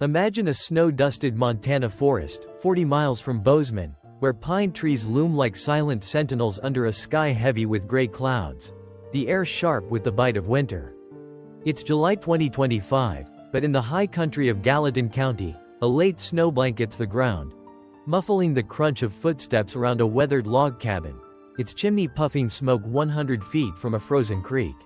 Imagine a snow-dusted Montana forest, 40 miles from Bozeman, where pine trees loom like silent sentinels under a sky heavy with gray clouds. The air sharp with the bite of winter. It's July 2025, but in the high country of Gallatin County, a late snow blankets the ground, muffling the crunch of footsteps around a weathered log cabin, its chimney puffing smoke 100 feet from a frozen creek.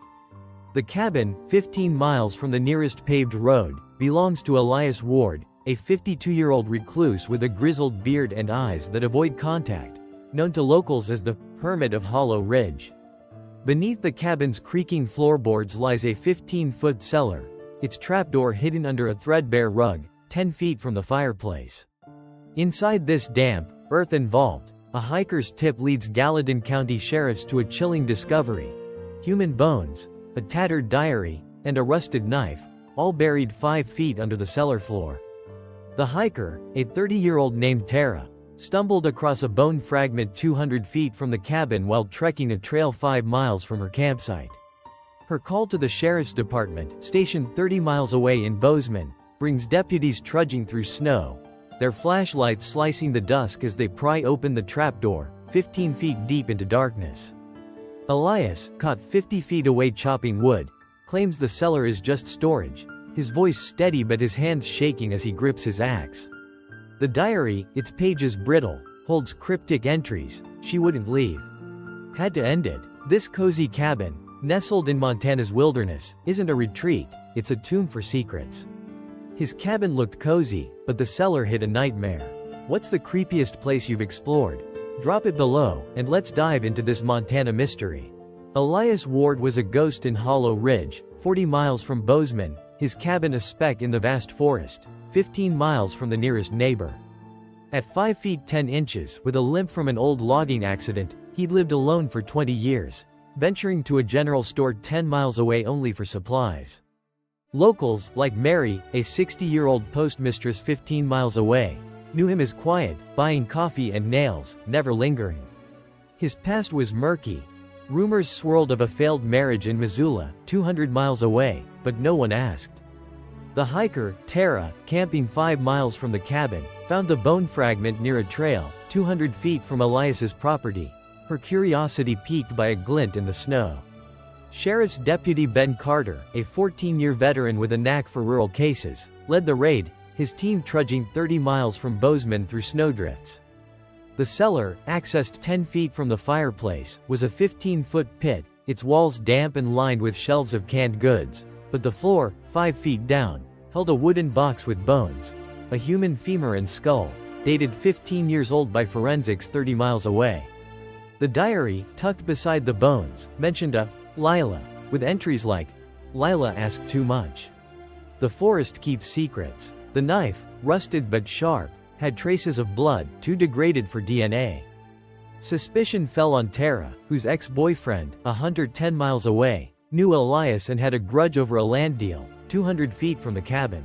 The cabin, 15 miles from the nearest paved road, belongs to Elias Ward, a 52-year-old recluse with a grizzled beard and eyes that avoid contact, known to locals as the Hermit of Hollow Ridge. Beneath the cabin's creaking floorboards lies a 15-foot cellar, its trapdoor hidden under a threadbare rug, 10 feet from the fireplace. Inside this damp, earthen vault, a hiker's tip leads Gallatin County sheriffs to a chilling discovery: human bones, a tattered diary, and a rusted knife, all buried 5 feet under the cellar floor. The hiker, a 30-year-old named Tara, stumbled across a bone fragment 200 feet from the cabin while trekking a trail 5 miles from her campsite. Her call to the sheriff's department, stationed 30 miles away in Bozeman, brings deputies trudging through snow, their flashlights slicing the dusk as they pry open the trapdoor, 15 feet deep into darkness. Elias, caught 50 feet away chopping wood, claims the cellar is just storage, his voice steady but his hands shaking as he grips his axe. The diary, its pages brittle, holds cryptic entries: she wouldn't leave. Had to end it. This cozy cabin, nestled in Montana's wilderness, isn't a retreat, it's a tomb for secrets. His cabin looked cozy, but the cellar hid a nightmare. What's the creepiest place you've explored? Drop it below, and let's dive into this Montana mystery. Elias Ward was a ghost in Hollow Ridge, 40 miles from Bozeman, his cabin a speck in the vast forest, 15 miles from the nearest neighbor. At 5 feet 10 inches, with a limp from an old logging accident, he'd lived alone for 20 years, venturing to a general store 10 miles away only for supplies. Locals, like Mary, a 60-year-old postmistress 15 miles away, knew him as quiet, buying coffee and nails, never lingering. His past was murky. Rumors swirled of a failed marriage in Missoula, 200 miles away, but no one asked. The hiker, Tara, camping 5 miles from the cabin, found the bone fragment near a trail, 200 feet from Elias's property, her curiosity piqued by a glint in the snow. Sheriff's Deputy Ben Carter, a 14-year veteran with a knack for rural cases, led the raid, his team trudging 30 miles from Bozeman through snowdrifts. The cellar, accessed 10 feet from the fireplace, was a 15-foot pit, its walls damp and lined with shelves of canned goods, but the floor, 5 feet down, held a wooden box with bones, a human femur and skull, dated 15 years old by forensics 30 miles away. The diary, tucked beside the bones, mentioned a Lila, with entries like, "Lila asked too much." The forest keeps secrets. The knife, rusted but sharp, had traces of blood, too degraded for DNA. Suspicion fell on Tara, whose ex-boyfriend, a hunter 10 miles away, knew Elias and had a grudge over a land deal, 200 feet from the cabin.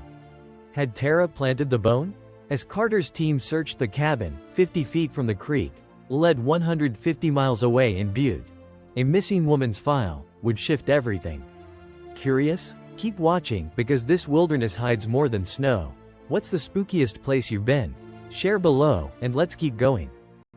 Had Tara planted the bone? As Carter's team searched the cabin, 50 feet from the creek, led 150 miles away in Butte, a missing woman's file would shift everything. Curious? Keep watching, because this wilderness hides more than snow. What's the spookiest place you've been? Share below, and let's keep going.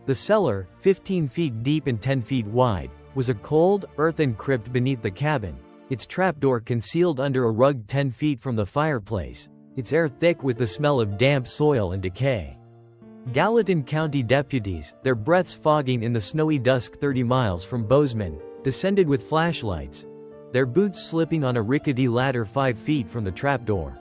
The cellar, 15 feet deep and 10 feet wide, was a cold, earthen crypt beneath the cabin, its trapdoor concealed under a rug 10 feet from the fireplace, its air thick with the smell of damp soil and decay. Gallatin County deputies, their breaths fogging in the snowy dusk 30 miles from Bozeman, descended with flashlights, their boots slipping on a rickety ladder 5 feet from the trapdoor.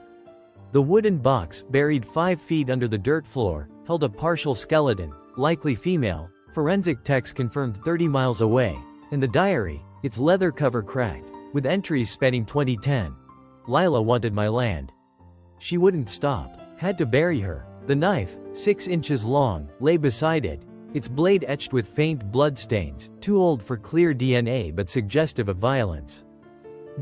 The wooden box, buried 5 feet under the dirt floor, held a partial skeleton, likely female, forensic techs confirmed 30 miles away, and the diary, its leather cover cracked, with entries spanning 2010. Lila wanted my land. She wouldn't stop. Had to bury her. The knife, 6 inches long, lay beside it, its blade etched with faint blood stains, too old for clear DNA but suggestive of violence.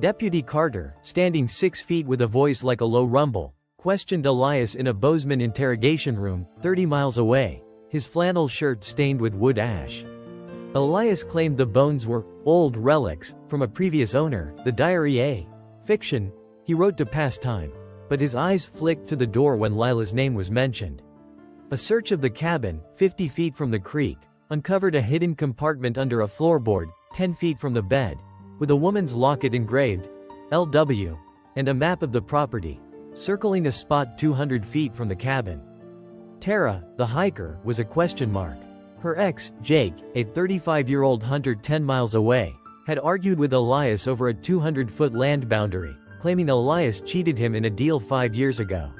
Deputy Carter, standing 6 feet with a voice like a low rumble, questioned Elias in a Bozeman interrogation room, 30 miles away, his flannel shirt stained with wood ash. Elias claimed the bones were old relics from a previous owner, the diary a fiction he wrote to pass time. but his eyes flicked to the door when Lila's name was mentioned. A search of the cabin, 50 feet from the creek, uncovered a hidden compartment under a floorboard, 10 feet from the bed, with a woman's locket engraved, LW, and a map of the property, circling a spot 200 feet from the cabin. Tara, the hiker, was a question mark. Her ex, Jake, a 35-year-old hunter 10 miles away, had argued with Elias over a 200-foot land boundary, claiming Elias cheated him in a deal 5 years ago.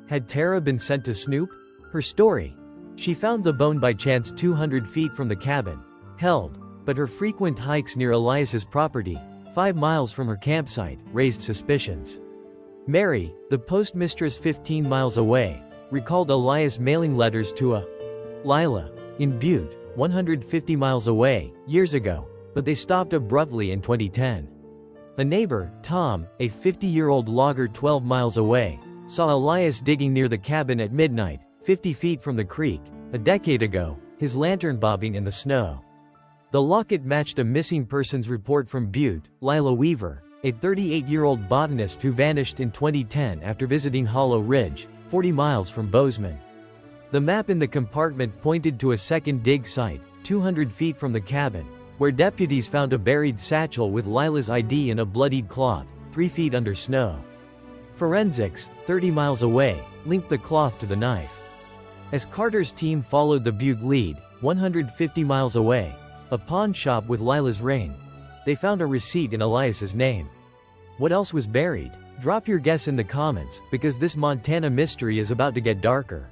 Had Tara been sent to snoop? Her story. She found the bone by chance 200 feet from the cabin, held, but her frequent hikes near Elias's property, 5 miles from her campsite, raised suspicions. Mary, the postmistress 15 miles away, recalled Elias mailing letters to a Lila in Butte, 150 miles away, years ago, but they stopped abruptly in 2010. A neighbor, Tom, a 50-year-old logger 12 miles away, saw Elias digging near the cabin at midnight, 50 feet from the creek, a decade ago, his lantern bobbing in the snow. The locket matched a missing persons report from Butte, Lila Weaver, a 38-year-old botanist who vanished in 2010 after visiting Hollow Ridge, 40 miles from Bozeman. The map in the compartment pointed to a second dig site, 200 feet from the cabin, where deputies found a buried satchel with Lila's ID in a bloodied cloth, 3 feet under snow. Forensics, 30 miles away, linked the cloth to the knife. As Carter's team followed the Butte lead, 150 miles away, a pawn shop with Lila's ring, they found a receipt in Elias's name. What else was buried? Drop your guess in the comments, because this Montana mystery is about to get darker.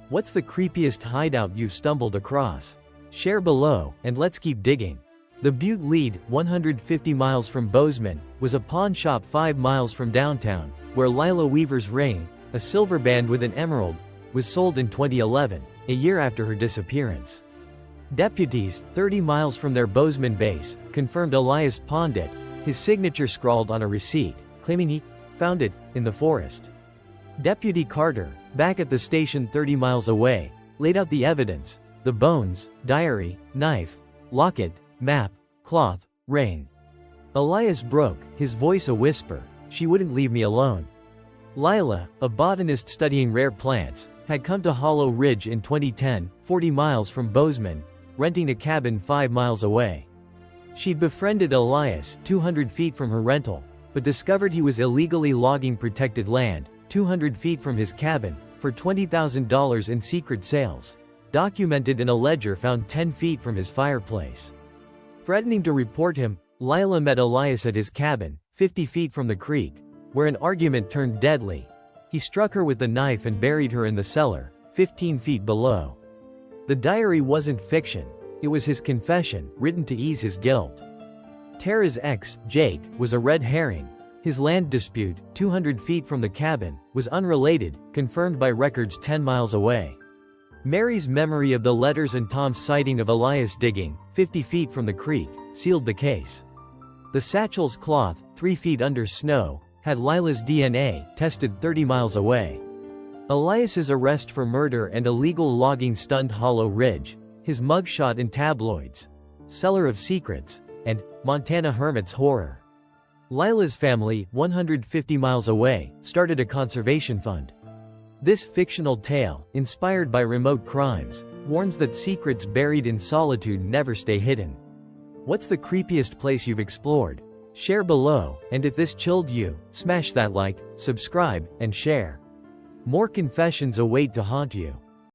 What's the creepiest hideout you've stumbled across? Share below, and let's keep digging. The Butte lead, 150 miles from Bozeman, was a pawn shop 5 miles from downtown, where Lila Weaver's ring, a silver band with an emerald, was sold in 2011, a year after her disappearance. Deputies, 30 miles from their Bozeman base, confirmed Elias pawned it, his signature scrawled on a receipt, claiming he found it in the forest. Deputy Carter, back at the station 30 miles away, laid out the evidence: the bones, diary, knife, locket, map, cloth, ring. Elias broke, his voice a whisper. She wouldn't leave me alone. Lila, a botanist studying rare plants, had come to Hollow Ridge in 2010, 40 miles from Bozeman, renting a cabin 5 miles away. She'd befriended Elias, 200 feet from her rental, but discovered he was illegally logging protected land, 200 feet from his cabin, for $20,000 in secret sales, documented in a ledger found 10 feet from his fireplace. Threatening to report him, Lila met Elias at his cabin, 50 feet from the creek, where an argument turned deadly. He struck her with the knife and buried her in the cellar, 15 feet below. The diary wasn't fiction, it was his confession, written to ease his guilt. Tara's ex, Jake, was a red herring. His land dispute, 200 feet from the cabin, was unrelated, confirmed by records 10 miles away. Mary's memory of the letters and Tom's sighting of Elias digging, 50 feet from the creek, sealed the case. The satchel's cloth, 3 feet under snow, had Lila's DNA, tested 30 miles away. Elias's arrest for murder and illegal logging stunned Hollow Ridge, his mugshot in tabloids, Cellar of Secrets, and Montana Hermit's horror. Lila's family, 150 miles away, started a conservation fund. This fictional tale, inspired by remote crimes, warns that secrets buried in solitude never stay hidden. What's the creepiest place you've explored? Share below, and if this chilled you, smash that like, subscribe, and share. More confessions await to haunt you.